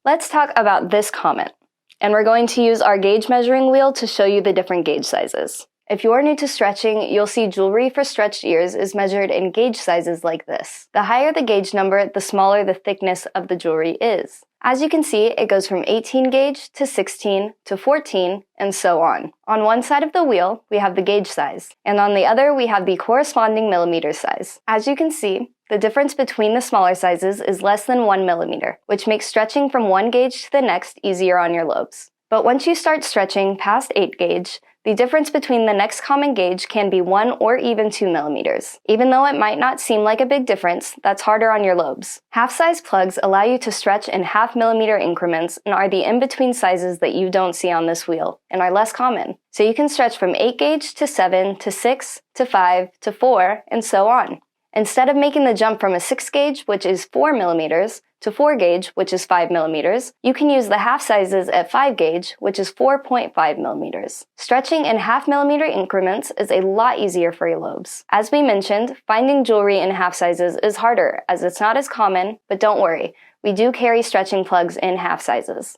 Let's talk about this comment, and we're going to use our gauge measuring wheel to show you the different gauge sizes. If you're new to stretching, you'll see jewelry for stretched ears is measured in gauge sizes like this. The higher the gauge number, the smaller the thickness of the jewelry is. As you can see, it goes from 18 gauge to 16 to 14, and so on. On one side of the wheel, we have the gauge size, and on the other, we have the corresponding millimeter size. As you can see, the difference between the smaller sizes is less than 1 millimeter, which makes stretching from one gauge to the next easier on your lobes. But once you start stretching past 8 gauge, the difference between the next common gauge can be 1 or even 2 millimeters. Even though it might not seem like a big difference, that's harder on your lobes. Half-size plugs allow you to stretch in half-millimeter increments and are the in-between sizes that you don't see on this wheel and are less common. So you can stretch from 8 gauge to 7 to 6 to 5 to 4 and so on. Instead of making the jump from a 6 gauge, which is 4 millimeters, to 4 gauge, which is 5 millimeters, you can use the half sizes at 5 gauge, which is 4.5 millimeters. Stretching in half-millimeter increments is a lot easier for your lobes. As we mentioned, finding jewelry in half sizes is harder, as it's not as common, but don't worry, we do carry stretching plugs in half sizes.